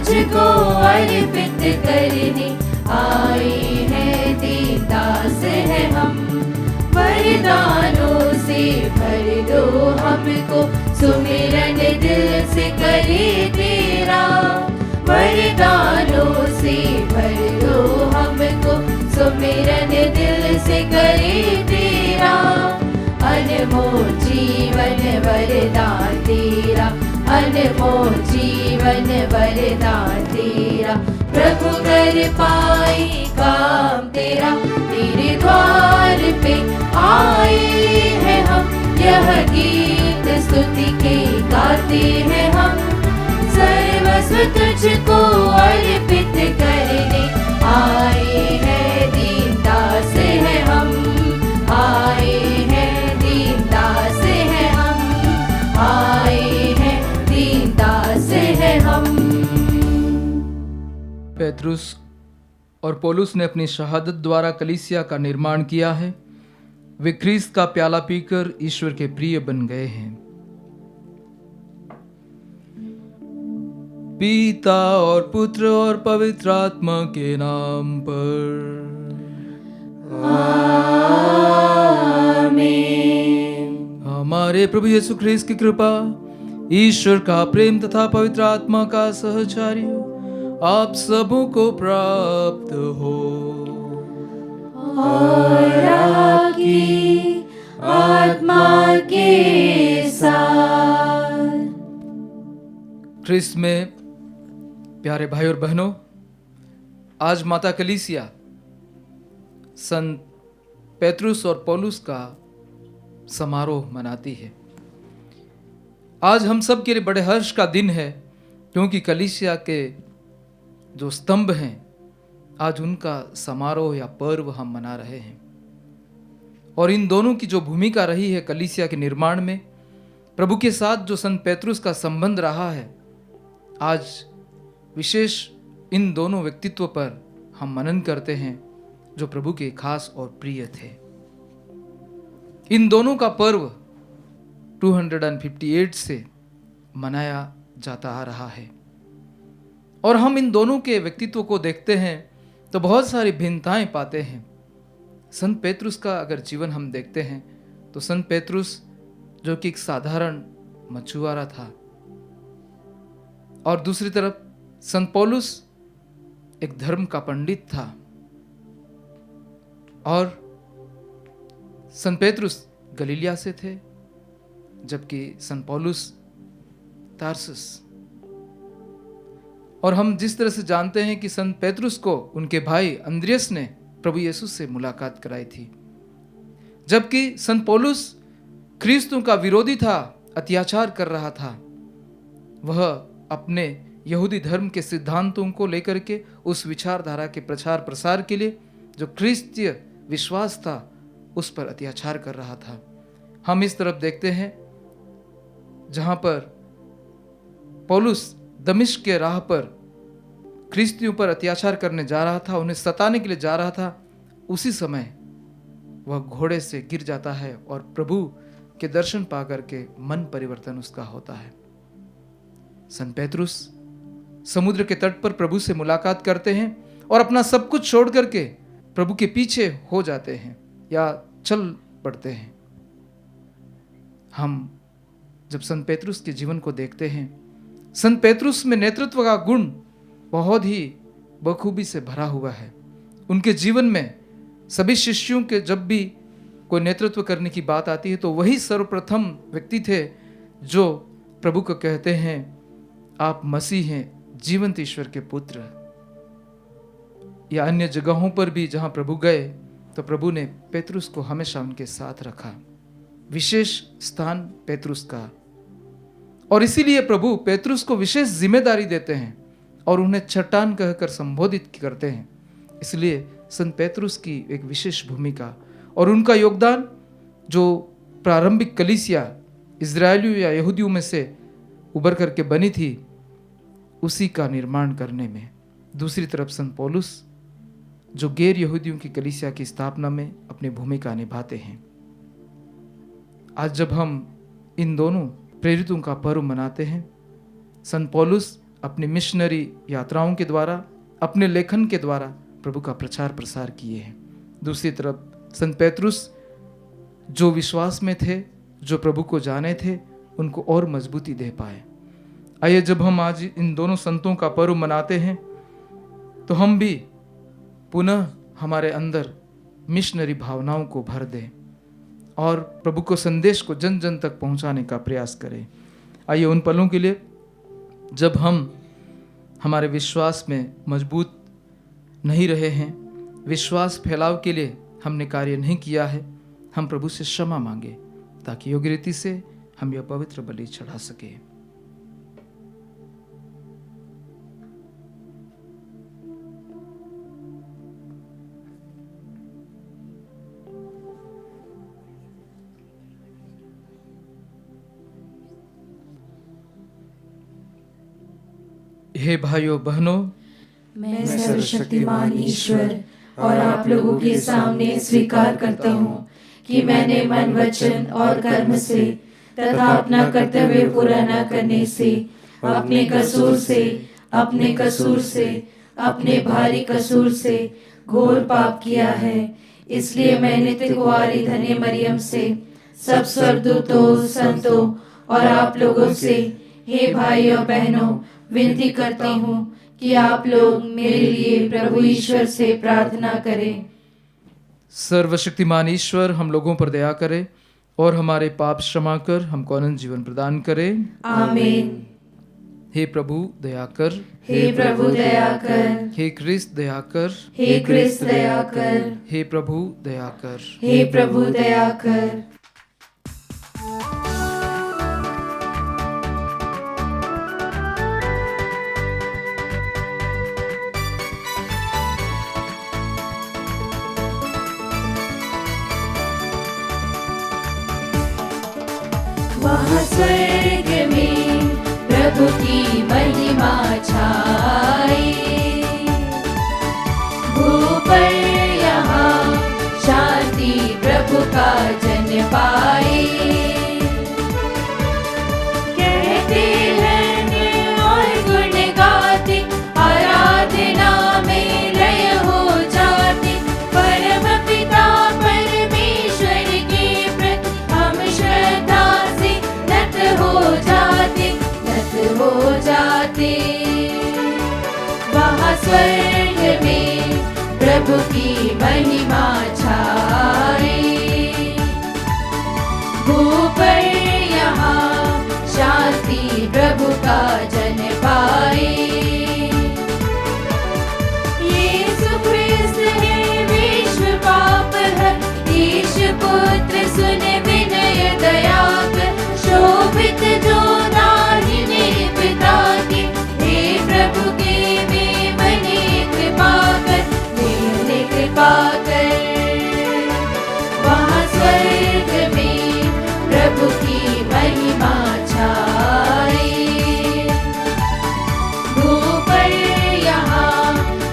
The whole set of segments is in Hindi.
तुझको अर्पित करने आए हैं, दीन दास है हम। वरदानों से भर दो हमको, सुमिरन दिल से करे तेरा। वरदानों से भर दो हमको, सुमिरन दिल से करे तेरा। अनमोल जीवन वरदान तेरा, अनमोल जीवन वरदान तेरा। प्रभु कर पाए काम तेरा, तेरे द्वार पे आए हैं हम। यह गीत स्तुति के गाते हैं हम, सर्वस्व तुझको अर्पित करने आए हैं, दीन दास है हम। आए हैं, दीन दास है हम। आए हैं, दीन दास है हम। पेत्रुस और पौलुस ने अपनी शहादत द्वारा कलीसिया का निर्माण किया है। वे ख्रीस्त का प्याला पीकर ईश्वर के प्रिय बन गए हैं। पिता और पुत्र और पवित्र आत्मा के नाम पर आमीन। हमारे प्रभु यीशु ख्रीस्त की कृपा, ईश्वर का प्रेम तथा पवित्र आत्मा का सहचार्य आप सबों को प्राप्त हो। और आपकी आत्मा के साथ। ख्रीस्त में प्यारे भाई और बहनों, आज माता कलीसिया संत पेत्रुस और पौलुस का समारोह मनाती है। आज हम सब के लिए बड़े हर्ष का दिन है, क्योंकि कलीसिया के जो स्तंभ हैं, आज उनका समारोह या पर्व हम मना रहे हैं। और इन दोनों की जो भूमिका रही है कलीसिया के निर्माण में, प्रभु के साथ जो संत पेत्रुस का संबंध रहा है, आज विशेष इन दोनों व्यक्तित्व पर हम मनन करते हैं, जो प्रभु के खास और प्रिय थे। इन दोनों का पर्व 258 से मनाया जाता आ रहा है। और हम इन दोनों के व्यक्तित्व को देखते हैं तो बहुत सारी भिन्नताएं पाते हैं। संत पेत्रुस का अगर जीवन हम देखते हैं तो संत पेत्रुस जो कि एक साधारण मछुआरा था, और दूसरी तरफ संत पौलुस एक धर्म का पंडित था। और संत पेत्रुस गलीलिया से थे, जबकि संत पौलुस तारसुस। और हम जिस तरह से जानते हैं कि संत पेत्रुस को उनके भाई अंद्रियस ने प्रभु यीशु से मुलाकात कराई थी, जबकि संत पौलुस ख्रीस्तों का विरोधी था, अत्याचार कर रहा था। वह अपने यहूदी धर्म के सिद्धांतों को लेकर के उस विचारधारा के प्रचार प्रसार के लिए जो ख्रीस्तीय विश्वास था उस पर अत्याचार कर रहा था। हम इस तरफ देखते हैं जहां पर पौलुस दमिश्क के राह पर ख्रीस्तियों पर अत्याचार करने जा रहा था, उन्हें सताने के लिए जा रहा था, उसी समय वह घोड़े से गिर जाता है और प्रभु के दर्शन पा करके मन परिवर्तन उसका होता है। संत पेत्रुस समुद्र के तट पर प्रभु से मुलाकात करते हैं और अपना सब कुछ छोड़ करके प्रभु के पीछे हो जाते हैं या चल पड़ते हैं। हम जब संत पेत्रुस के जीवन को देखते हैं, संत पेत्रुस में नेतृत्व का गुण बहुत ही बखूबी से भरा हुआ है। उनके जीवन में सभी शिष्यों के जब भी कोई नेतृत्व करने की बात आती है तो वही सर्वप्रथम व्यक्ति थे जो प्रभु को कहते हैं, आप मसीह हैं, जीवंत ईश्वर के पुत्र। या अन्य जगहों पर भी जहां प्रभु गए तो प्रभु ने पेत्रुस को हमेशा उनके साथ रखा। विशेष स्थान पेत्रुस का, और इसीलिए प्रभु पेत्रुस को विशेष जिम्मेदारी देते हैं और उन्हें चट्टान कहकर संबोधित करते हैं। इसलिए संत पेत्रुस की एक विशेष भूमिका और उनका योगदान जो प्रारंभिक कलीसिया इजरायलियों या यहूदियों में से उभर करके बनी थी, उसी का निर्माण करने में। दूसरी तरफ संत पौलुस जो गैर यहूदियों की कलीसिया की स्थापना में अपनी भूमिका निभाते हैं। आज जब हम इन दोनों प्रेरितों का पर्व मनाते हैं, संत पौलुस अपनी मिशनरी यात्राओं के द्वारा, अपने लेखन के द्वारा प्रभु का प्रचार प्रसार किए हैं। दूसरी तरफ संत पेत्रुस जो विश्वास में थे, जो प्रभु को जाने थे, उनको और मजबूती दे पाए। आइए जब हम आज इन दोनों संतों का पर्व मनाते हैं तो हम भी पुनः हमारे अंदर मिशनरी भावनाओं को भर दें और प्रभु को संदेश को जन जन तक पहुंचाने का प्रयास करें। आइए उन पलों के लिए जब हम हमारे विश्वास में मजबूत नहीं रहे हैं, विश्वास फैलाव के लिए हमने कार्य नहीं किया है, हम प्रभु से क्षमा मांगे ताकि योग्य रीति से हम यह पवित्र बलि चढ़ा सके। हे भाइयों बहनों, मैं सर्वशक्तिमान ईश्वर और आप लोगों के सामने स्वीकार करता हूँ कि मैंने मन, वचन और कर्म से तथा अपना कर्तव्य पूरा न करने से अपने कसूर से अपने भारी कसूर से घोर पाप किया है। इसलिए मैं नित्य कुंवारी धन्य मरियम से, सब स्वर्गदूतों, संतों और आप लोगों से, हे भाइयों बहनों, विनती करती हूँ कि आप लोग मेरे लिए प्रभु ईश्वर से प्रार्थना करें। सर्वशक्तिमान ईश्वर हम लोगों पर दया करे और हमारे पाप क्षमा कर हमको अनंत जीवन प्रदान करे। आमीन। हे प्रभु दया कर, हे प्रभु दया कर, हे क्रिस्त दया कर, हे क्रिस्त दया कर, हे प्रभु दया कर। हे प्रभु दया कर। वहाँ स्वर्ग में प्रभु की महिमा छाई, भूपर यहाँ शांति प्रभु का जन पाए। कहते हैं और गुण गाते, आराधना में लय हो जाते, परम पिता परमेश्वर के प्रति हम श्रद्धा से नत हो जाते। वहाँ स्वर्ग में प्रभु की महिमा छाए, भूपर यहाँ शांति प्रभु का जन पाए। यीशु ख्रिस्त है विश्व पाप है, ईश पुत्र सुन विनय दया कर, शोभित जो दाहिने पिता के, हे प्रभु के वे मने कृपा कर, वे कृपा कर। वहाँ स्वर्ग में प्रभु की महिमा छाए, भूपर यहाँ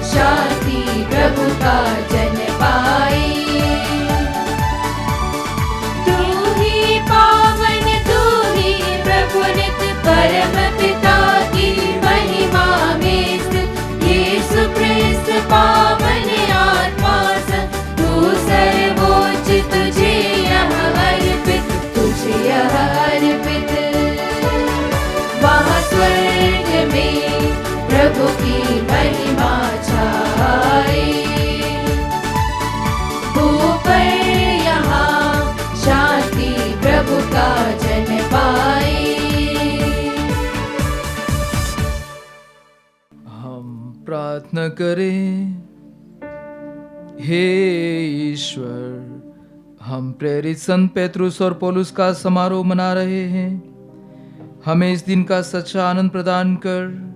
शांति प्रभु का जन पाए। तू ही पावन, तू ही प्रभु नित्य परम पिता की महिमा में स्थित, यीशु ख्रिस्त पावन आत्मा संग, तू सर्वोच्च, तुझे यह अर्पित, तुझे यह अर्पित। वहाँ स्वर्ग में प्रभु की महिमा छाए, ऊपर यहाँ शांति प्रभु का जन पाए। हम प्रार्थना करें। हे ईश्वर, हम प्रेरित संत पेत्रुस और पौलुस का समारोह मना रहे हैं। हमें इस दिन का सच्चा आनंद प्रदान कर।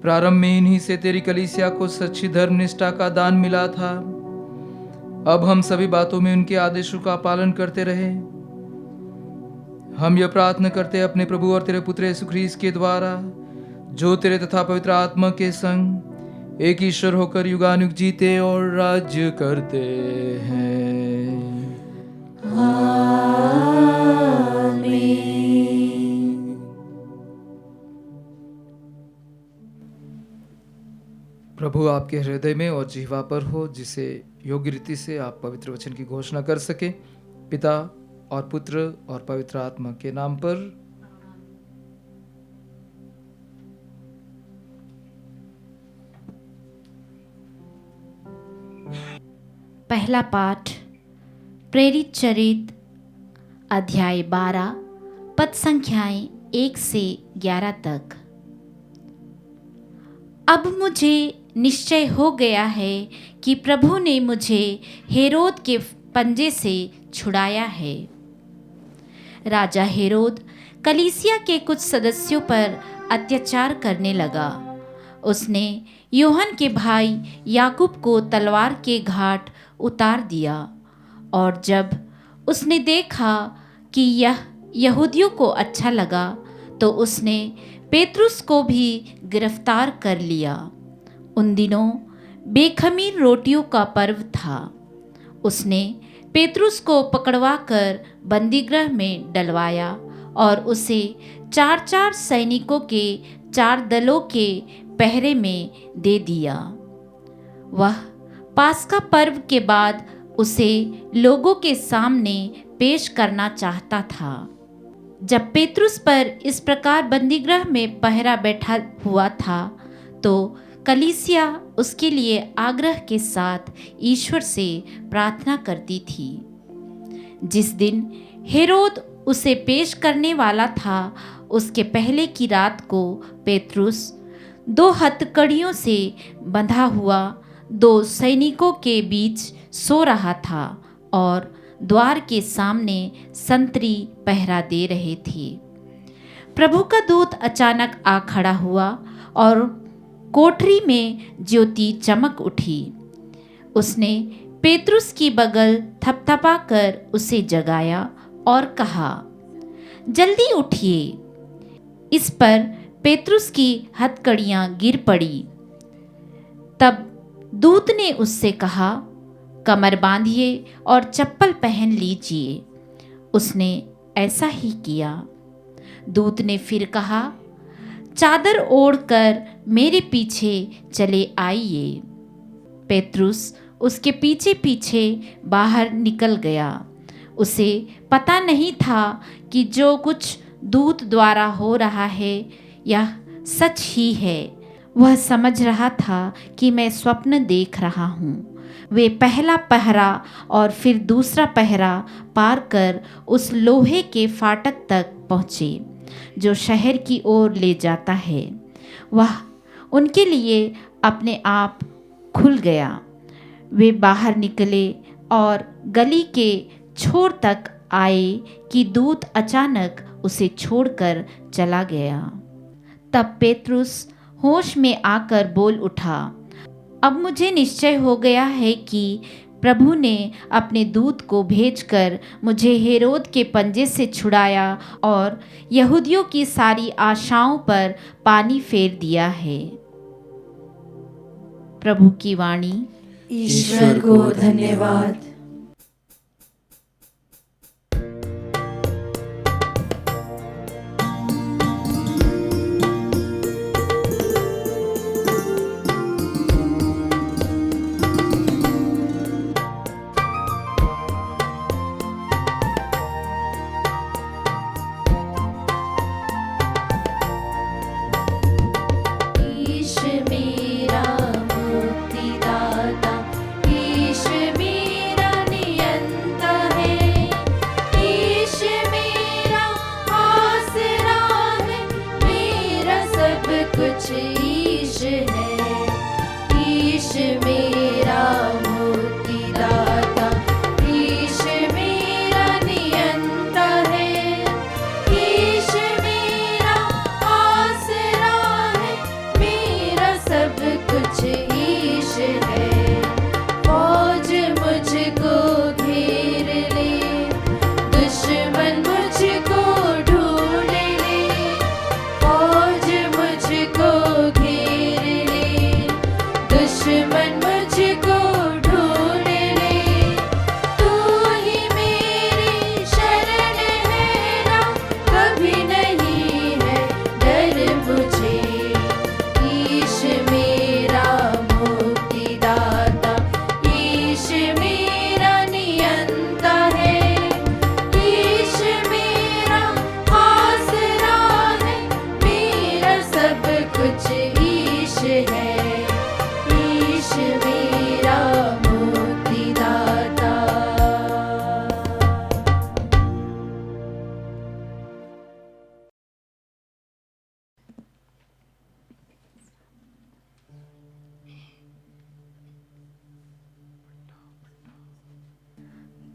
प्रारंभ में इन्हीं से तेरी कलीसिया को सच्ची धर्म निष्ठा का दान मिला था। अब हम सभी बातों में उनके आदेशों का पालन करते रहे। हम यह प्रार्थना करते अपने प्रभु और तेरे पुत्र यीशु ख्रीस्त के द्वारा, जो तेरे तथा पवित्र आत्मा के संग एक ईश्वर होकर युगानुयुग जीते और राज्य करते हैं। आमीन। प्रभु आपके हृदय में और जिह्वा पर हो, जिसे योग्य रीति से आप पवित्र वचन की घोषणा कर सके। पिता और पुत्र और पवित्र आत्मा के नाम पर। पहला पाठ प्रेरित चरित अध्याय 12 पद संख्याएं 1 से 11 तक। अब मुझे निश्चय हो गया है कि प्रभु ने मुझे हेरोद के पंजे से छुड़ाया है। राजा हेरोद कलीसिया के कुछ सदस्यों पर अत्याचार करने लगा। उसने यूहन्ना के भाई याकूब को तलवार के घाट उतार दिया, और जब उसने देखा कि यह यहूदियों को अच्छा लगा तो उसने पेतरुस को भी गिरफ्तार कर लिया। उन दिनों बेखमीर रोटियों का पर्व था। उसने पेतरुस को पकड़वाकर बंदीगृह में डलवाया और उसे 4-4 सैनिकों के 4 दलों के पहरे में दे दिया। वह पास्का पर्व के बाद उसे लोगों के सामने पेश करना चाहता था। जब पेतरुस पर इस प्रकार बंदीगृह में पहरा बैठा हुआ था तो कलीसिया उसके लिए आग्रह के साथ ईश्वर से प्रार्थना करती थी। जिस दिन हेरोद उसे पेश करने वाला था, उसके पहले की रात को पेतरुस 2 हथकड़ियों से बंधा हुआ 2 सैनिकों के बीच सो रहा था और द्वार के सामने संतरी पहरा दे रहे थे। प्रभु का दूत अचानक आ खड़ा हुआ और कोठरी में ज्योति चमक उठी। उसने पेतरुस की बगल थपथपा कर उसे जगाया और कहा, जल्दी उठिए। इस पर पेतरुस की हथकड़ियां गिर पड़ी। तब दूत ने उससे कहा, कमर बांधिए और चप्पल पहन लीजिए। उसने ऐसा ही किया। दूत ने फिर कहा, चादर ओढ़कर मेरे पीछे चले आइए। पेतरुस उसके पीछे पीछे बाहर निकल गया। उसे पता नहीं था कि जो कुछ दूत द्वारा हो रहा है यह सच ही है। वह समझ रहा था कि मैं स्वप्न देख रहा हूँ। वे पहला पहरा और फिर दूसरा पहरा पार कर उस लोहे के फाटक तक पहुँचे जो शहर की ओर ले जाता है। वह उनके लिए अपने आप खुल गया। वे बाहर निकले और गली के छोर तक आए कि दूत अचानक उसे छोड़कर चला गया। तब पेतरुस होश में आकर बोल उठा, अब मुझे निश्चय हो गया है कि प्रभु ने अपने दूत को भेजकर मुझे हेरोद के पंजे से छुड़ाया और यहूदियों की सारी आशाओं पर पानी फेर दिया है। प्रभु की वाणी। ईश्वर को धन्यवाद। ईश मेरा मुक्तिदाता, ईश मेरा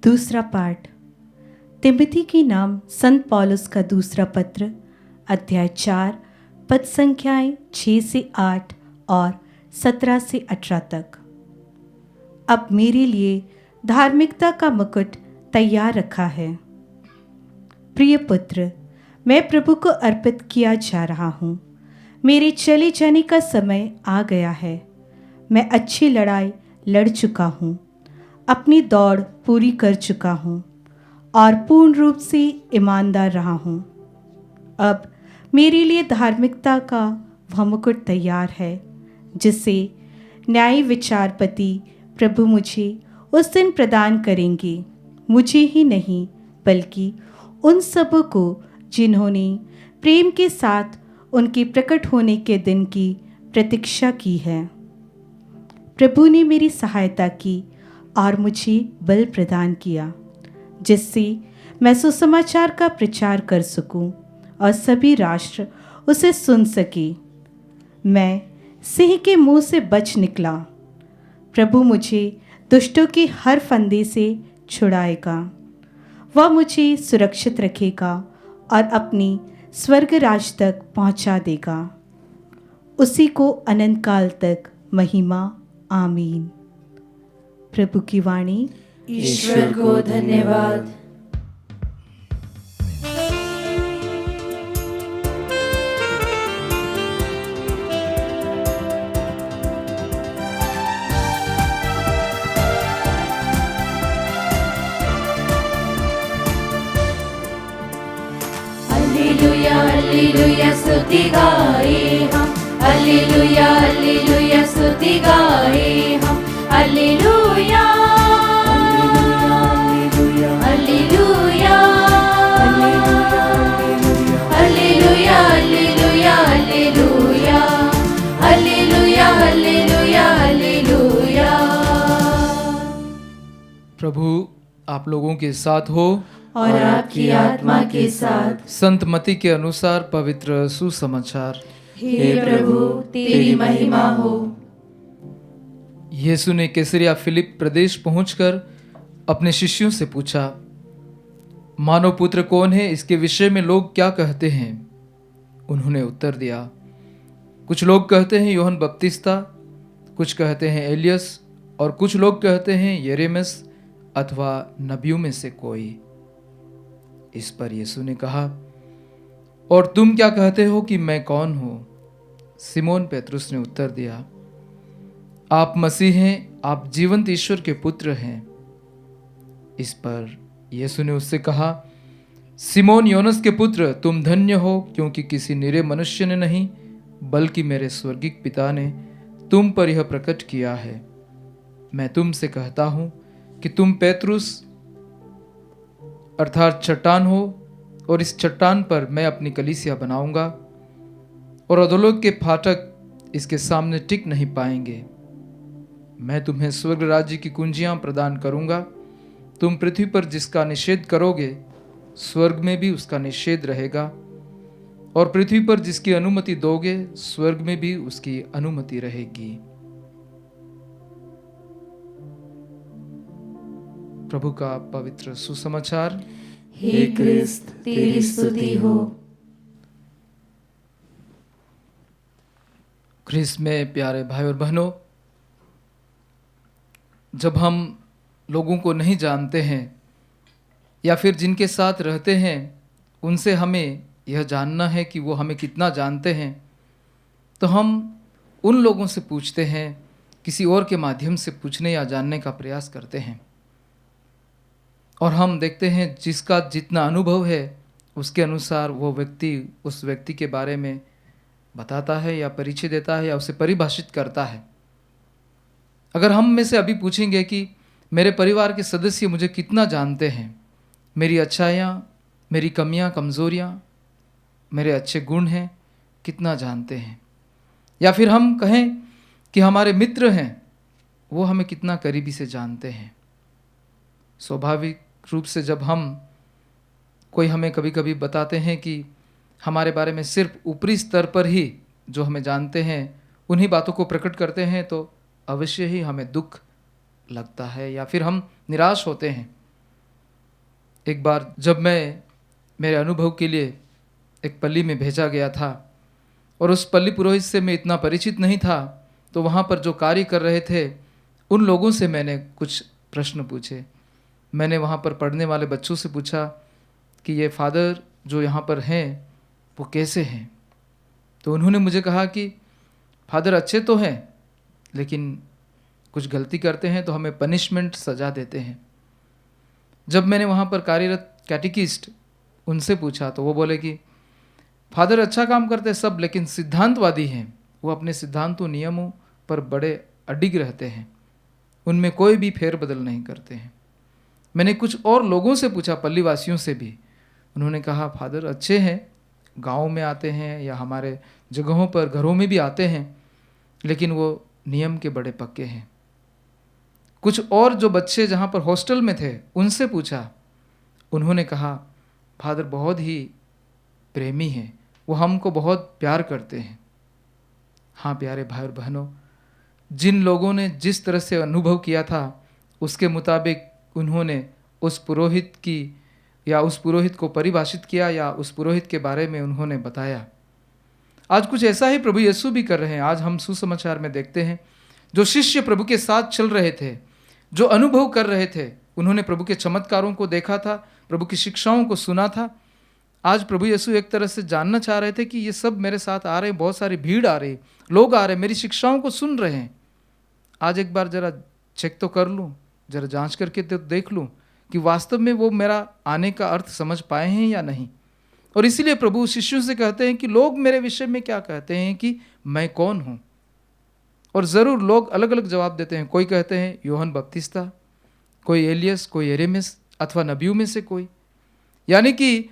दूसरा पाठ तिमोथी की नाम संत पौलुस का दूसरा पत्र, अध्याय 4, पद संख्याएं 6 से 8 और 17 से 18 तक। अब मेरे लिए धार्मिकता का मुकुट तैयार रखा है। प्रिय पुत्र, मैं प्रभु को अर्पित किया जा रहा हूँ। मेरे चले जाने का समय आ गया है। मैं अच्छी लड़ाई लड़ चुका हूँ, अपनी दौड़ पूरी कर चुका हूँ और पूर्ण रूप से ईमानदार रहा हूँ। अब मेरे लिए धार्मिकता का वह मुकुट तैयार है, जिसे न्यायी विचारपति प्रभु मुझे उस दिन प्रदान करेंगे। मुझे ही नहीं, बल्कि उन सबों को जिन्होंने प्रेम के साथ उनके प्रकट होने के दिन की प्रतीक्षा की है। प्रभु ने मेरी सहायता की और मुझे बल प्रदान किया, जिससे मैं सुसमाचार का प्रचार कर सकूं और सभी राष्ट्र उसे सुन सके। मैं सिंह के मुंह से बच निकला। प्रभु मुझे दुष्टों के हर फंदे से छुड़ाएगा। वह मुझे सुरक्षित रखेगा और अपनी स्वर्ग राज तक पहुंचा देगा। उसी को अनंत काल तक महिमा। आमीन। प्रभु की वाणी। ईश्वर को धन्यवाद। हालेलुया हालेलुया स्तुति गाए हम। हालेलुया हालेलुया स्तुति गाए हम। Hallelujah hallelujah hallelujah hallelujah hallelujah hallelujah hallelujah hallelujah. प्रभु आप लोगों के साथ हो और आपकी आत्मा के साथ। संत मती के अनुसार पवित्र सुसमाचार। हे प्रभु तेरी महिमा हो। यीशु ने कैसरिया फिलिप प्रदेश पहुंचकर अपने शिष्यों से पूछा, मानव पुत्र कौन है, इसके विषय में लोग क्या कहते हैं? उन्होंने उत्तर दिया, कुछ लोग कहते हैं यूहन्ना बपतिस्ता, कुछ कहते हैं एलियस और कुछ लोग कहते हैं यिर्मयाह अथवा नबियों में से कोई। इस पर यीशु ने कहा, और तुम क्या कहते हो कि मैं कौन हूं? सिमोन पेतरुस ने उत्तर दिया, आप मसीह हैं, आप जीवंत ईश्वर के पुत्र हैं। इस पर यीशु ने उससे कहा, सिमोन योनस के पुत्र, तुम धन्य हो, क्योंकि किसी निरे मनुष्य ने नहीं, बल्कि मेरे स्वर्गिक पिता ने तुम पर यह प्रकट किया है। मैं तुमसे कहता हूं कि तुम पेतरुस अर्थात चट्टान हो, और इस चट्टान पर मैं अपनी कलीसिया बनाऊंगा, और अधोलोक के फाटक इसके सामने टिक नहीं पाएंगे। मैं तुम्हें स्वर्ग राज्य की कुंजियां प्रदान करूंगा। तुम पृथ्वी पर जिसका निषेध करोगे, स्वर्ग में भी उसका निषेध रहेगा, और पृथ्वी पर जिसकी अनुमति दोगे, स्वर्ग में भी उसकी अनुमति रहेगी। प्रभु का पवित्र सुसमाचार। हे क्रिस्त तेरी स्तुति हो। क्रिस्त में प्यारे भाई और बहनों, जब हम लोगों को नहीं जानते हैं या फिर जिनके साथ रहते हैं उनसे हमें यह जानना है कि वो हमें कितना जानते हैं, तो हम उन लोगों से पूछते हैं, किसी और के माध्यम से पूछने या जानने का प्रयास करते हैं। और हम देखते हैं जिसका जितना अनुभव है उसके अनुसार वो व्यक्ति उस व्यक्ति के बारे में बताता है या परिचय देता है या उसे परिभाषित करता है। अगर हम में से अभी पूछेंगे कि मेरे परिवार के सदस्य मुझे कितना जानते हैं, मेरी अच्छाइयाँ, मेरी कमियाँ, कमज़ोरियाँ, मेरे अच्छे गुण हैं, कितना जानते हैं, या फिर हम कहें कि हमारे मित्र हैं, वो हमें कितना करीबी से जानते हैं। स्वाभाविक रूप से जब हम कोई हमें कभी कभी बताते हैं कि हमारे बारे में सिर्फ ऊपरी स्तर पर ही जो हमें जानते हैं उन्हीं बातों को प्रकट करते हैं, तो अवश्य ही हमें दुख लगता है या फिर हम निराश होते हैं। एक बार जब मैं मेरे अनुभव के लिए एक पल्ली में भेजा गया था और उस पल्ली पुरोहित से मैं इतना परिचित नहीं था, तो वहाँ पर जो कार्य कर रहे थे उन लोगों से मैंने कुछ प्रश्न पूछे। मैंने वहाँ पर पढ़ने वाले बच्चों से पूछा कि ये फादर जो यहाँ पर हैं वो कैसे हैं। तो उन्होंने मुझे कहा कि फादर अच्छे तो हैं, लेकिन कुछ गलती करते हैं तो हमें पनिशमेंट, सजा देते हैं। जब मैंने वहाँ पर कार्यरत कैटेकिस्ट उनसे पूछा तो वो बोले कि फादर अच्छा काम करते हैं सब, लेकिन सिद्धांतवादी हैं, वो अपने सिद्धांतों नियमों पर बड़े अडिग रहते हैं, उनमें कोई भी फेरबदल नहीं करते हैं। मैंने कुछ और लोगों से पूछा, पल्लीवासियों से भी, उन्होंने कहा फादर अच्छे हैं, गाँव में आते हैं या हमारे जगहों पर घरों में भी आते हैं, लेकिन वो नियम के बड़े पक्के हैं। कुछ और जो बच्चे जहाँ पर हॉस्टल में थे उनसे पूछा, उन्होंने कहा फादर बहुत ही प्रेमी हैं, वो हमको बहुत प्यार करते हैं। हाँ प्यारे भाई और बहनों, जिन लोगों ने जिस तरह से अनुभव किया था उसके मुताबिक उन्होंने उस पुरोहित की या उस पुरोहित को परिभाषित किया या उस पुरोहित के बारे में उन्होंने बताया। आज कुछ ऐसा ही प्रभु यीशु भी कर रहे हैं। आज हम सुसमाचार में देखते हैं जो शिष्य प्रभु के साथ चल रहे थे, जो अनुभव कर रहे थे, उन्होंने प्रभु के चमत्कारों को देखा था, प्रभु की शिक्षाओं को सुना था। आज प्रभु यीशु एक तरह से जानना चाह रहे थे कि ये सब मेरे साथ आ रहे हैं, बहुत सारी भीड़ आ रही, लोग आ रहे हैं, मेरी शिक्षाओं को सुन रहे हैं। आज एक बार जरा चेक तो कर लूँ, जरा जांच करके तो देख लूँ कि वास्तव में वो मेरा आने का अर्थ समझ पाए हैं या नहीं। और इसीलिए प्रभु शिष्यों से कहते हैं कि लोग मेरे विषय में क्या कहते हैं कि मैं कौन हूँ। और ज़रूर लोग अलग अलग जवाब देते हैं। कोई कहते हैं यूहन्ना बपतिस्ता, कोई एलियस, कोई यिर्मयाह अथवा नबियों में से कोई। यानी कि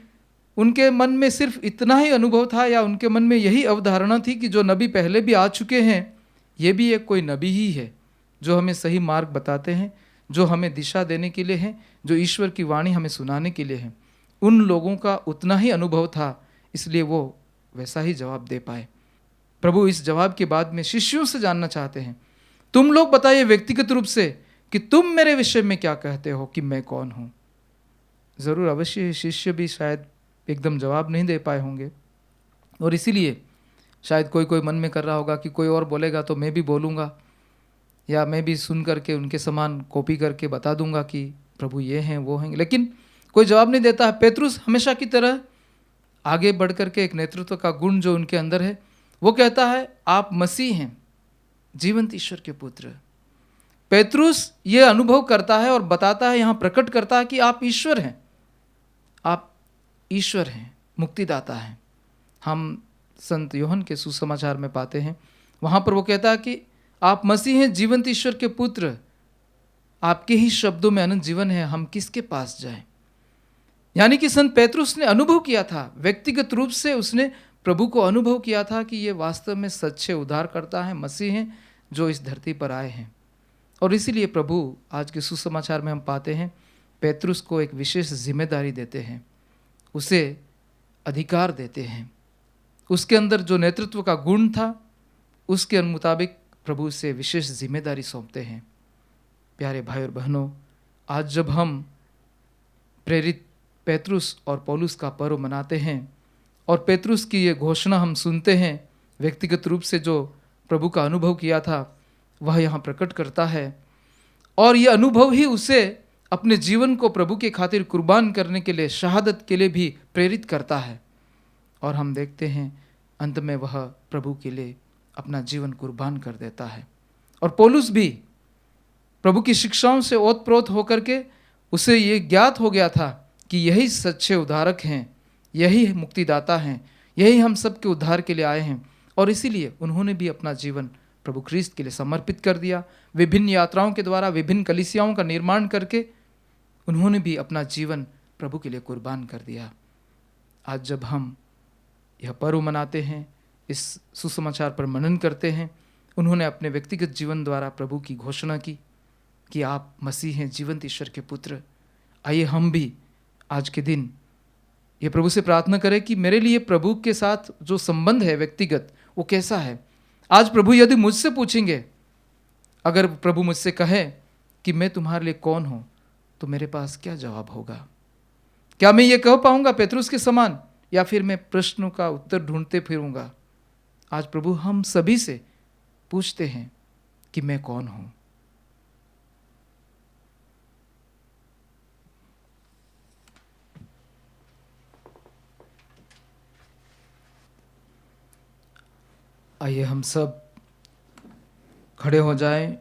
उनके मन में सिर्फ इतना ही अनुभव था या उनके मन में यही अवधारणा थी कि जो नबी पहले भी आ चुके हैं, ये भी एक कोई नबी ही है जो हमें सही मार्ग बताते हैं, जो हमें दिशा देने के लिए हैं, जो ईश्वर की वाणी हमें सुनाने के लिए है। उन लोगों का उतना ही अनुभव था, इसलिए वो वैसा ही जवाब दे पाए। प्रभु इस जवाब के बाद में शिष्यों से जानना चाहते हैं, तुम लोग बताइए व्यक्तिगत रूप से कि तुम मेरे विषय में क्या कहते हो कि मैं कौन हूँ। ज़रूर अवश्य शिष्य भी शायद एकदम जवाब नहीं दे पाए होंगे, और इसीलिए शायद कोई कोई मन में कर रहा होगा कि कोई और बोलेगा तो मैं भी बोलूँगा, या मैं भी सुन करके उनके समान कॉपी करके बता दूंगा कि प्रभु ये हैं वो हैं। लेकिन कोई जवाब नहीं देता है। पेतरुस हमेशा की तरह आगे बढ़ करके एक नेतृत्व का गुण जो उनके अंदर है, वो कहता है आप मसीह हैं, जीवंत ईश्वर के पुत्र। पेतरुस ये अनुभव करता है और बताता है, यहाँ प्रकट करता है कि आप ईश्वर हैं, आप ईश्वर हैं, मुक्तिदाता हैं। हम संत यूहन्ना के सुसमाचार में पाते हैं, वहाँ पर वो कहता है कि आप मसीह हैं, जीवंत ईश्वर के पुत्र, आपके ही शब्दों में अनंत जीवन है, हम किसके पास जाएं। यानी कि संत पेतरुस ने अनुभव किया था, व्यक्तिगत रूप से उसने प्रभु को अनुभव किया था कि ये वास्तव में सच्चे उद्धारकर्ता हैं, मसीह हैं जो इस धरती पर आए हैं। और इसीलिए प्रभु आज के सुसमाचार में हम पाते हैं पेतरुस को एक विशेष जिम्मेदारी देते हैं, उसे अधिकार देते हैं। उसके अंदर जो नेतृत्व का गुण था उसके मुताबिक प्रभु से विशेष जिम्मेदारी सौंपते हैं। प्यारे भाई और बहनों, आज जब हम प्रेरित पेतरुस और पौलुस का पर्व मनाते हैं और पेतरुस की ये घोषणा हम सुनते हैं, व्यक्तिगत रूप से जो प्रभु का अनुभव किया था वह यहाँ प्रकट करता है, और ये अनुभव ही उसे अपने जीवन को प्रभु के खातिर कुर्बान करने के लिए, शहादत के लिए भी प्रेरित करता है। और हम देखते हैं अंत में वह प्रभु के लिए अपना जीवन कुर्बान कर देता है। और पौलुस भी प्रभु की शिक्षाओं से ओतप्रोत होकर के उसे ये ज्ञात हो गया था कि यही सच्चे उद्धारक हैं, यही मुक्तिदाता हैं, यही हम सब के उद्धार के लिए आए हैं। और इसीलिए उन्होंने भी अपना जीवन प्रभु ख्रीस्त के लिए समर्पित कर दिया। विभिन्न यात्राओं के द्वारा विभिन्न कलीसियाओं का निर्माण करके उन्होंने भी अपना जीवन प्रभु के लिए कुर्बान कर दिया। आज जब हम यह पर्व मनाते हैं, इस सुसमाचार पर मनन करते हैं, उन्होंने अपने व्यक्तिगत जीवन द्वारा प्रभु की घोषणा की कि आप मसीह हैं, जीवंत ईश्वर के पुत्र। आइए हम भी आज के दिन ये प्रभु से प्रार्थना करें कि मेरे लिए प्रभु के साथ जो संबंध है व्यक्तिगत, वो कैसा है। आज प्रभु यदि मुझसे पूछेंगे, अगर प्रभु मुझसे कहे कि मैं तुम्हारे लिए कौन हूँ, तो मेरे पास क्या जवाब होगा। क्या मैं ये कह पाऊंगा पेतरुस के समान, या फिर मैं प्रश्नों का उत्तर ढूंढते फिरूंगा? आज प्रभु हम सभी से पूछते हैं कि मैं कौन हूं। आइए हम सब खड़े हो जाएं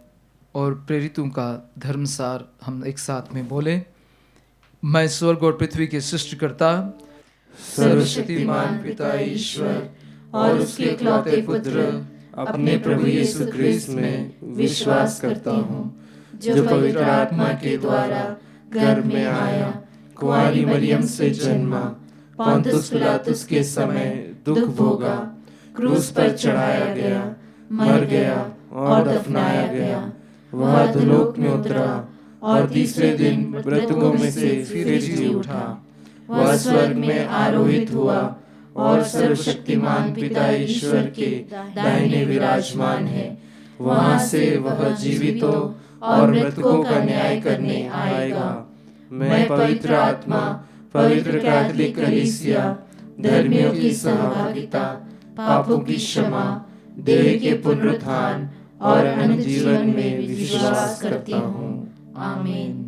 और प्रेरितों का धर्मसार हम एक साथ में बोलें। मैं स्वर्ग और पृथ्वी के सृष्टिकर्ता, सर्वशक्तिमान पिता ईश्वर और उसके इकलौते पुत्र अपने प्रभु यीशु ख्रीस्त में विश्वास करता हूँ, जो पवित्र आत्मा के द्वारा गर्भ में आया, कुंवारी मरियम से जन्मा, पोंतुस पिलातुस के समय दुख भोगा, क्रूस पर चढ़ाया गया, मर गया और दफनाया गया, वह अधोलोक में उतरा और तीसरे दिन मृतकों में से फिर जी उठा, वह स्वर्ग में आरोहित हुआ और सर्वशक्तिमान पिता ईश्वर के दाहिने विराजमान है। वहां से वह जीवितों और मृतकों का न्याय करने आएगा। मैं पवित्र आत्मा, पवित्र कैथोलिक कलीसिया, धर्मियों की सहभागिता, पापों की क्षमा, देह के पुनरुत्थान और अनंत जीवन में विश्वास करता हूँ। आमीन।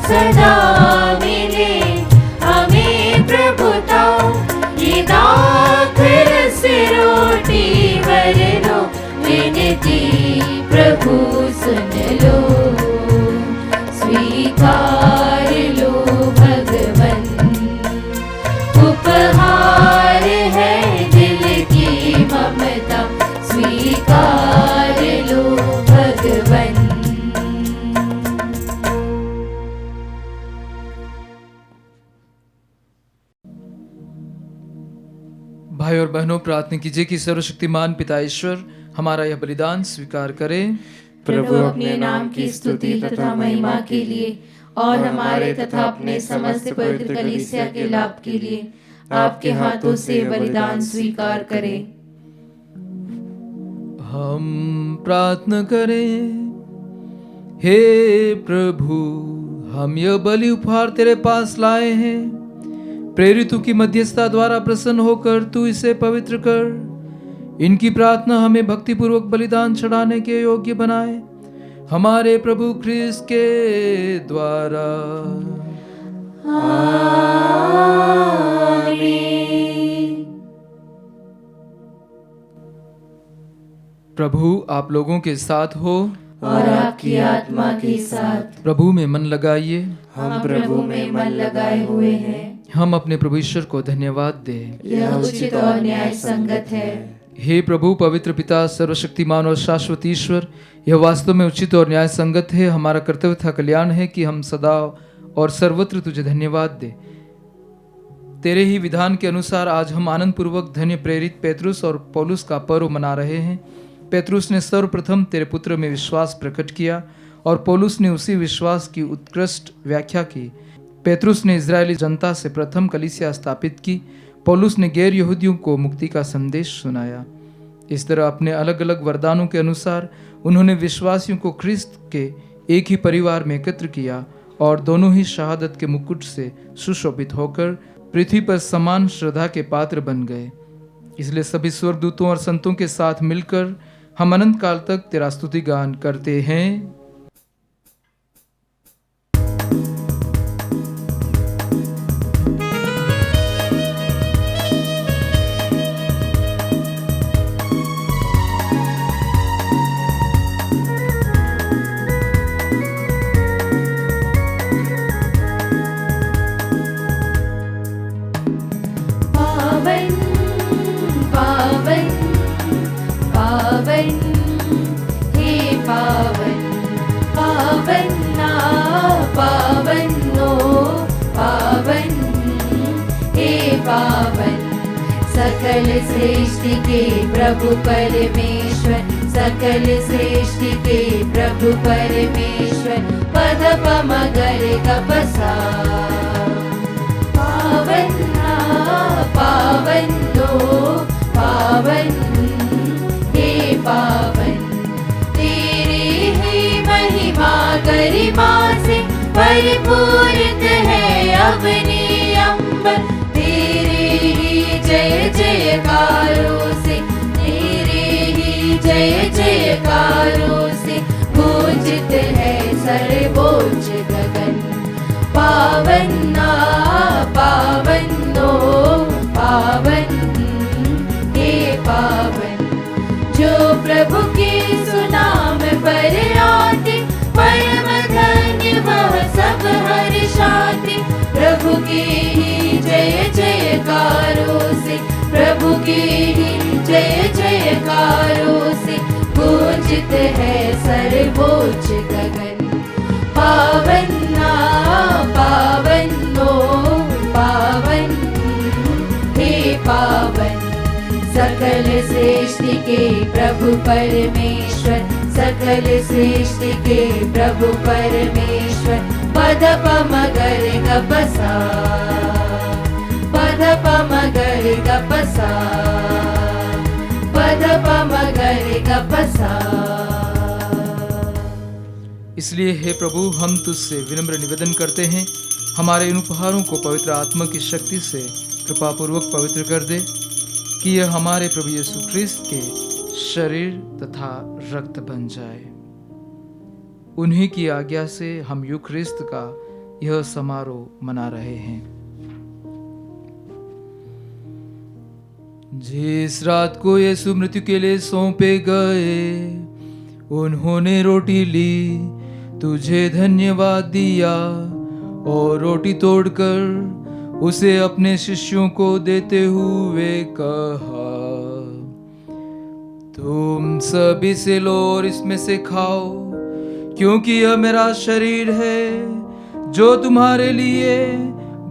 सदा मिले हमें प्रभुता, ये दाखिल से रोटी भर लो, विनती प्रभु सुन लो, स्वीकार लो भगवन, उपहार है दिल की ममता, स्वीकार लो भगवन। भाई और बहनों, प्रार्थना कीजिए कि सर्वशक्तिमान पिता ईश्वर हमारा यह बलिदान स्वीकार करे। प्रभु अपने नाम की स्तुति तथा महिमा के लिए और हमारे तथा अपने समस्त पवित्र कलीसिया के लाभ के लिए आपके हाथों से बलिदान स्वीकार करें। हम प्रार्थना करें। हे प्रभु, हम यह बलि उपहार तेरे पास लाए हैं, प्रेरितों की मध्यस्थता द्वारा प्रसन्न होकर तू इसे पवित्र कर। इनकी प्रार्थना हमें भक्तिपूर्वक बलिदान चढ़ाने के योग्य बनाए, हमारे प्रभु ख्रीस्त के द्वारा। आमीन। प्रभु आप लोगों के साथ हो और आपकी आत्मा के साथ। प्रभु में मन लगाइए। हम प्रभु में मन लगाए हुए हैं। हम अपने प्रभु ईश्वर को धन्यवाद दें। यह उचित और न्याय संगत है। हे प्रभु पवित्र पिता, सर्वशक्तिमान और शाश्वत ईश्वर, यह वास्तव में उचित और न्याय संगत है। हमारा कर्तव्य था कल्याण है कि हम सदा और सर्वत्र तुझे धन्यवाद दे। तेरे ही विधान के अनुसार आज हम आनंद पूर्वक धन्य प्रेरित पेतरुस और पौलुस का पर्व मना रहे हैं। पेतरुस ने सर्वप्रथम तेरे पुत्र में विश्वास प्रकट किया और पौलुस ने उसी विश्वास की उत्कृष्ट व्याख्या की। पेतरुस ने इजरायली जनता से प्रथम कलीसिया स्थापित की, पौलुस ने गैर यहूदियों को मुक्ति का संदेश सुनाया। इस तरह अपने अलग अलग वरदानों के अनुसार उन्होंने विश्वासियों को ख्रिस्त के एक ही परिवार में एकत्र किया और दोनों ही शहादत के मुकुट से सुशोभित होकर पृथ्वी पर समान श्रद्धा के पात्र बन गए। इसलिए सभी स्वर्गदूतों और संतों के साथ मिलकर हम अनंत काल तक तेरा स्तुति गान करते हैं। सकल सृष्टि के प्रभु परमेश्वर, सकल सृष्टि के प्रभु परमेश्वर, पद पमगर गपसा। पावन पावन लो पावन, हे पावन, तेरी ही महिमा गरिमा से परिपूरित है अवनी अंबर। तेरे ही जय जयकारों से, तेरे ही जय जयकारों से पूजित है सर्वोच्च गगन। पावन पावन लो पावन, हे पावन, जो प्रभु के सुनाम पर आते परम धन्य वह सब हर्षाते। प्रभु के ही जय जयकारों से, प्रभु के ही जय जयकारों से पूजित है सर्वोच्च गगन। पावन पावन लो पावन, हे पावन, सकल सृष्टि के प्रभु परमेश्वर, सकल सृष्टि के प्रभु परमेश्वर, पद पमगर गपसा, पद पमगर गपसा, पद पमगर गपसा। इसलिए हे प्रभु, हम तुझसे विनम्र निवेदन करते हैं, हमारे इन उपहारों को पवित्र आत्मा की शक्ति से कृपा पूर्वक पवित्र कर दे, कि यह हमारे प्रभु यीशु ख्रिस्त के शरीर तथा रक्त बन जाए। उन्हीं की आज्ञा से हम यूखरिस्त का यह समारोह मना रहे हैं। जिस रात को यीशु मृत्यु के लिए सौंपे गए, उन्होंने रोटी ली, तुझे धन्यवाद दिया और रोटी तोड़कर उसे अपने शिष्यों को देते हुए कहा, तुम सब इसे लो और इसमें से खाओ, क्योंकि यह मेरा शरीर है जो तुम्हारे लिए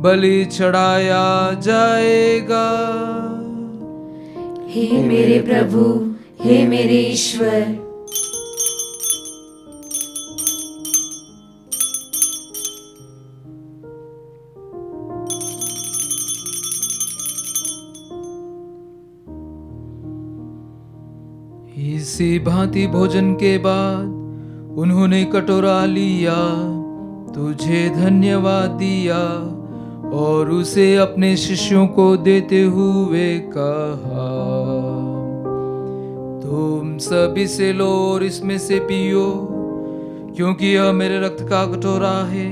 बलि चढ़ाया जाएगा। हे मेरे प्रभु, हे मेरे ईश्वर, इसी भांति भोजन के बाद उन्होंने कटोरा लिया, तुझे धन्यवाद दिया और उसे अपने शिष्यों को देते हुए कहा, तुम सब इसे लो और इसमें से पियो, क्योंकि यह मेरे रक्त का कटोरा है,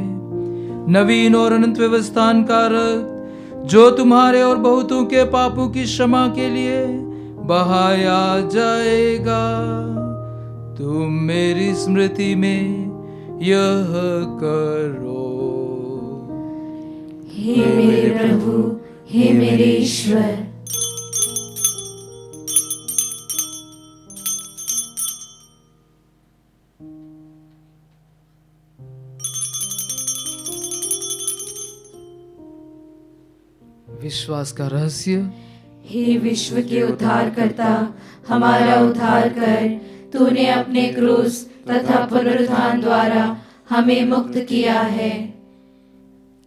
नवीन और अनंत व्यवस्थान का रक्त, जो तुम्हारे और बहुतों के पापों की क्षमा के लिए बहाया जाएगा। तुम मेरी स्मृति में यह करो। हे मेरे प्रभु, हे मेरे ईश्वर। विश्वास का रहस्य। हे विश्व के उद्धारकर्ता, हमारा उद्धार कर। तूने अपने क्रूस तथा पुनरुत्थान द्वारा हमें मुक्त किया है।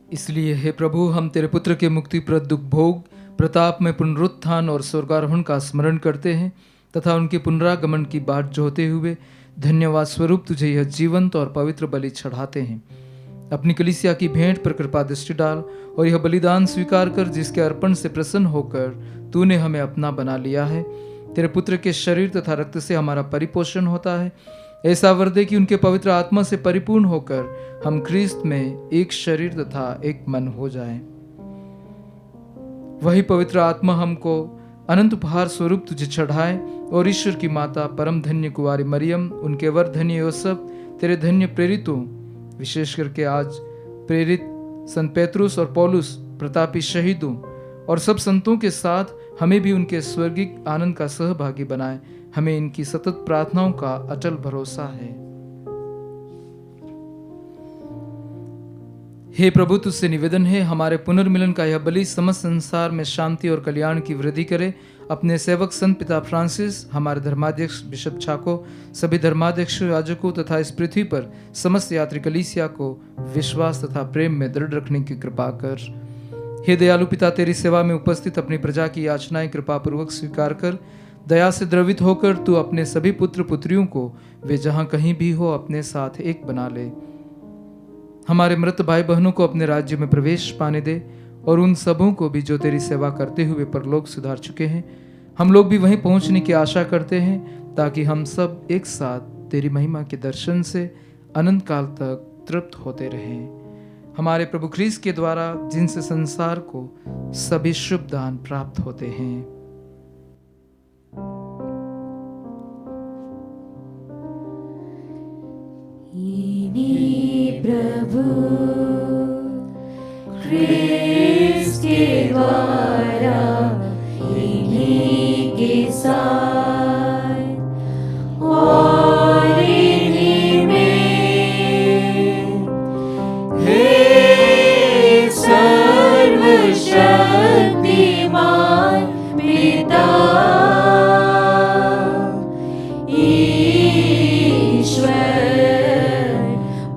इसलिए हे प्रभु, हम तेरे पुत्र के मुक्तिप्रद दुख भोग, प्रताप में पुनरुत्थान और स्वर्गारोहण का स्मरण करते हैं तथा उनके पुनरागमन की बाट जोहते हुए धन्यवाद स्वरूप तुझे यह जीवंत और पवित्र बलि चढ़ाते हैं। अपनी कलीसिया की भेंट पर कृपा दृष्टि डाल और यह बलिदान स्वीकार कर, जिसके अर्पण से प्रसन्न होकर तूने हमें अपना बना लिया है। तेरे पुत्र के शरीर तथा रक्त से हमारा परिपोषण होता है। ऐसा वर दे कि उनके पवित्र आत्मा से परिपूर्ण होकर हम ख्रीस्त में एक शरीर तथा एक मन हो जाएं। वही पवित्र आत्मा हमको अनंत उपहार स्वरूप तुझे चढ़ाए और ईश्वर की माता परम धन्य कुंवारी मरियम, उनके वर धन्य योसेफ, तेरे धन्य प्रेरितों, विशेष करके आज प्रेरित संत पेत्रुस और पौलुस, प्रतापी शहीदों और सब संतों के साथ हमें भी उनके स्वर्गिक आनंद का सहभागी बनाए। हमें इनकी सतत प्रार्थनाओं का अचल भरोसा है। हे प्रभु, तुझसे निवेदन है, हमारे पुनर्मिलन का यह बलि समस्त संसार में शांति और कल्याण की वृद्धि करे। अपने सेवक संत पिता फ्रांसिस, हमारे धर्माध्यक्ष बिशप छाको, सभी धर्माध्यक्ष याजकों तथा इस पृथ्वी पर समस्त यात्री कलीसिया को विश्वास तथा प्रेम में दृढ़ रखने की कृपा कर। हे दयालु पिता, तेरी सेवा में उपस्थित अपनी प्रजा की याचनाएं कृपा पूर्वक स्वीकार कर। दया से द्रवित होकर तू अपने सभी पुत्र पुत्रियों को वे जहां कहीं भी हो अपने साथ एक बना ले। हमारे मृत भाई बहनों को अपने राज्य में प्रवेश पाने दे और उन सबों को भी जो तेरी सेवा करते हुए परलोक सुधार चुके हैं। हम लोग भी वहीं पहुंचने की आशा करते हैं, ताकि हम सब एक साथ तेरी महिमा के दर्शन से अनंत काल तक तृप्त होते रहें। हमारे प्रभु ख्रीस्त के द्वारा, जिनसे संसार को सभी शुभ दान प्राप्त होते हैं। प्रभु ख्रीस्त के द्वारा, इन्हीं के साथ और इन्हीं में, हे सर्वशक्तिमान पिता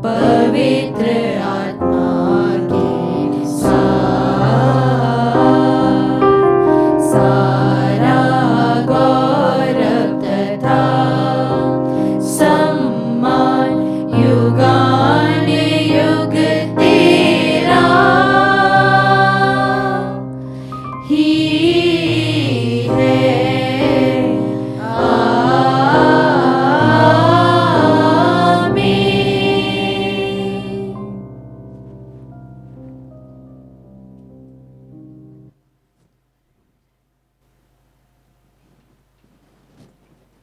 पवित्र आत्मा के साथ सारा गौरव तथा सम्मान युगानुयुग तेरा ही है।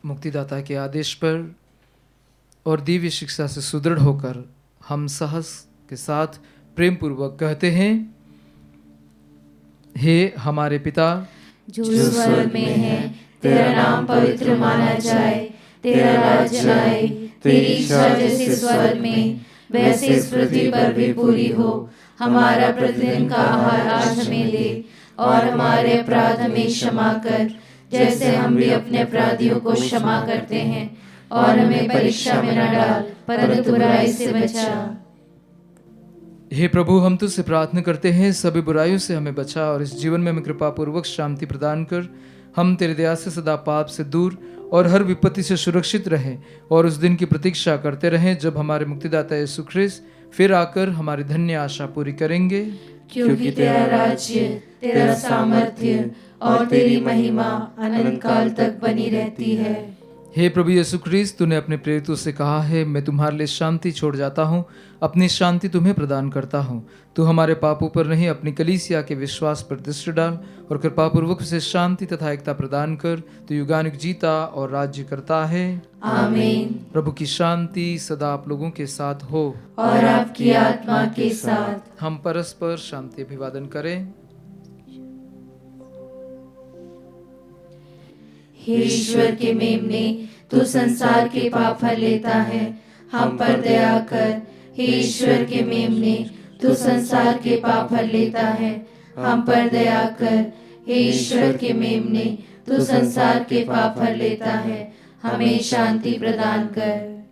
मुक्तिदाता के आदेश पर और दिव्य शिक्षा से सुदृढ़ होकर हम साहस के साथ प्रेम पूर्वक कहते हैं, हे हमारे पिता जो स्वर्ग में है, तेरा नाम पवित्र माना जाए, तेरा राज्य आए, तेरी इच्छा जैसे स्वर्ग में वैसे इस पृथ्वी पर भी पूरी हो। हमारा प्रतिदिन का आहार आज हमें दे, और हमारे अपराध हमें क्षमा कर, जैसे हम भी अपने अपराधियों को क्षमा करते हैं, और हमें परीक्षा में न डाल, परंतु बुराई से बचा। हे प्रभु, हम तुझसे प्रार्थना करते हैं, सभी बुराइयों से हमें बचा और इस जीवन में हमें कृपा पूर्वक शांति प्रदान कर। हम तेरे दया से सदा पाप से दूर और हर विपत्ति से सुरक्षित रहें, और उस दिन की प्रतीक्षा करते रहें जब हमारे मुक्तिदाता यीशु ख्रीस्त फिर आकर हमारी धन्य आशा पूरी करेंगे। क्योंकि तेरा राज्य, तेरा सामर्थ्य और तेरी महिमा अनंत काल तक बनी रहती है। हे प्रभु यीशु ख्रीस्त, तूने अपने प्रेरितों से कहा है, मैं तुम्हारे लिए शांति छोड़ जाता हूँ, अपनी शांति तुम्हें प्रदान करता हूँ। तू हमारे पापों पर नहीं, अपनी कलीसिया के विश्वास पर दृष्टि डाल और कृपा पूर्वक उसे शांति तथा एकता प्रदान कर। तू युगानुयुग जीता और राज्य करता है। आमीन। प्रभु की शांति सदा आप लोगों के साथ हो और आपकी आत्मा के साथ। हम परस्पर शांति अभिवादन करें। हे ईश्वर के मेमने, तू संसार के पाप हर लेता है, हम पर दया कर। हे ईश्वर के मेमने, तू संसार के पाप हर लेता है, हम पर दया कर। हे ईश्वर के मेमने, तू संसार के पाप हर लेता है, हमें शांति प्रदान कर।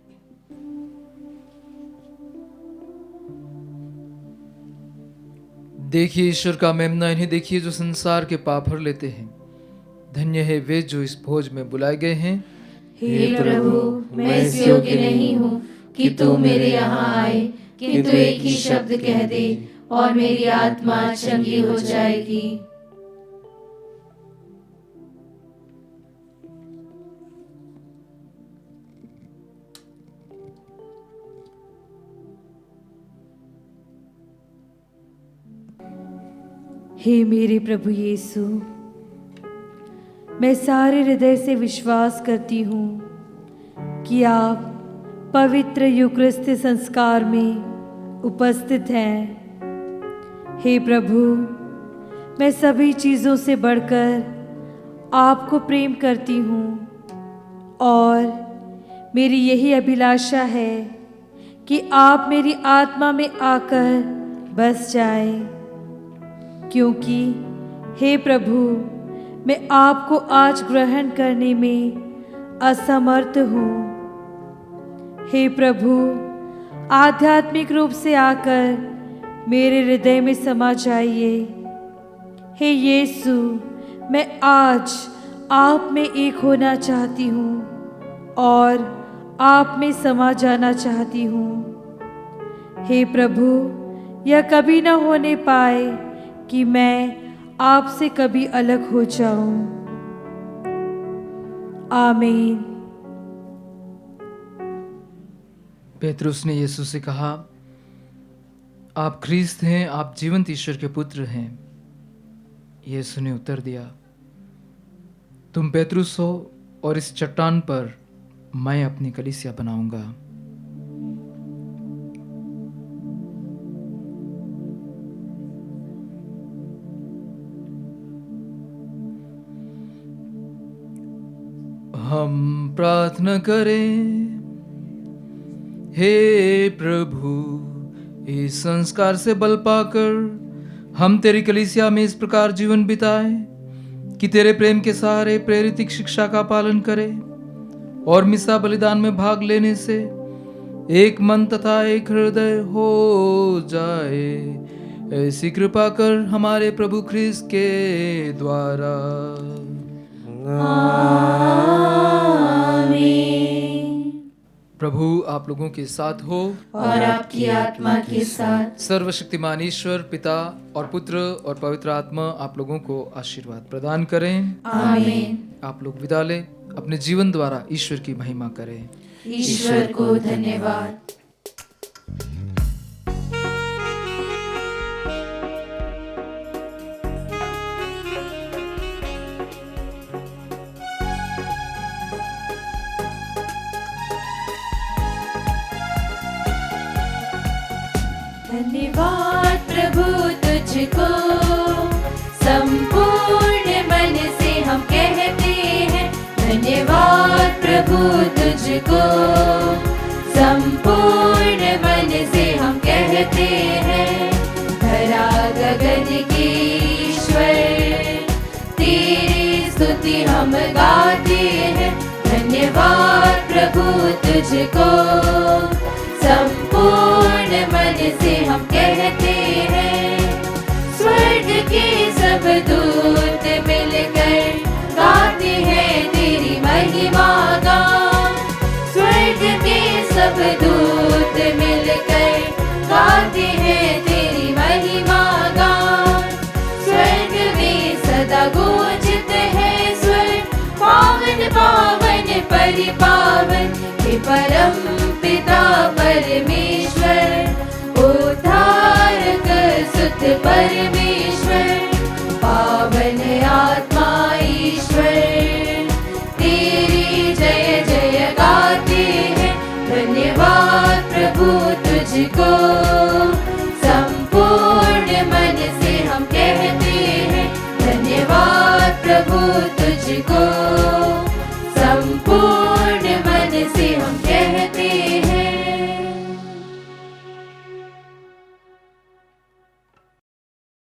देखिए ईश्वर का मेमना, इन्हें देखिए जो संसार के पाप हर लेते हैं। धन्य है वे जो इस भोज में बुलाए गए हैं। हे प्रभु, मैं इस योग्य नहीं हूँ कि तू मेरे यहाँ आए, किंतु एक ही शब्द कह दे और मेरी आत्मा चंगी हो जाएगी। हे मेरे प्रभु यीशु, मैं सारे हृदय से विश्वास करती हूँ कि आप पवित्र यूकरिस्ती संस्कार में उपस्थित हैं। हे प्रभु, मैं सभी चीज़ों से बढ़कर आपको प्रेम करती हूँ और मेरी यही अभिलाषा है कि आप मेरी आत्मा में आकर बस जाए, क्योंकि हे प्रभु, मैं आपको आज ग्रहण करने में असमर्थ हूँ। हे प्रभु, आध्यात्मिक रूप से आकर मेरे हृदय में समा जाइए। हे यीशु, मैं आज आप में एक होना चाहती हूँ और आप में समा जाना चाहती हूँ। हे प्रभु, यह कभी न होने पाए कि मैं आपसे कभी अलग हो जाऊं। आमीन। पेतरुस ने यीशु से कहा, आप ख्रीस्त हैं, आप जीवंत ईश्वर के पुत्र हैं। यीशु ने उत्तर दिया, तुम पेतरुस हो और इस चट्टान पर मैं अपनी कलीसिया बनाऊंगा। हम प्रार्थना करें। हे प्रभु, इस संस्कार से बल पाकर हम तेरी कलीसिया में इस प्रकार जीवन बिताएं कि तेरे प्रेम के सहारे प्रेरित शिक्षा का पालन करें और मिसा बलिदान में भाग लेने से एक मन तथा एक हृदय हो जाए। ऐसी कृपा कर हमारे प्रभु ख्रीस्त के द्वारा। प्रभु आप लोगों के साथ हो और आपकी आत्मा के साथ। सर्वशक्तिमान ईश्वर पिता और पुत्र और पवित्र आत्मा आप लोगों को आशीर्वाद प्रदान करें। आमीन। आप लोग विदा लें, अपने जीवन द्वारा ईश्वर की महिमा करें। ईश्वर को धन्यवाद। धन्यवाद प्रभु तुझको, संपूर्ण मन से हम कहते हैं। धन्यवाद प्रभु तुझको, संपूर्ण मन से हम कहते हैं। धरा गगन की ईश्वर, तेरी स्तुति हम गाते हैं। धन्यवाद प्रभु तुझको, संपूर्ण मन से हम कहते हैं। स्वर्ग के सब दूत मिलकर गाते हैं तेरी महिमा गान। स्वर्ग के सब दूत मिलकर गाते हैं तेरी महिमा गान। स्वर्ग में सदा गूंजत है स्वर, पावन पावन परिपावन हे परम पिता परमेश्वर। उद्धारक सुत परमेश्वर, पावन आत्मा ईश्वर, तेरी जय जय गाते हैं। धन्यवाद प्रभु तुझको, संपूर्ण मन से हम कहते हैं। धन्यवाद प्रभु तुझको।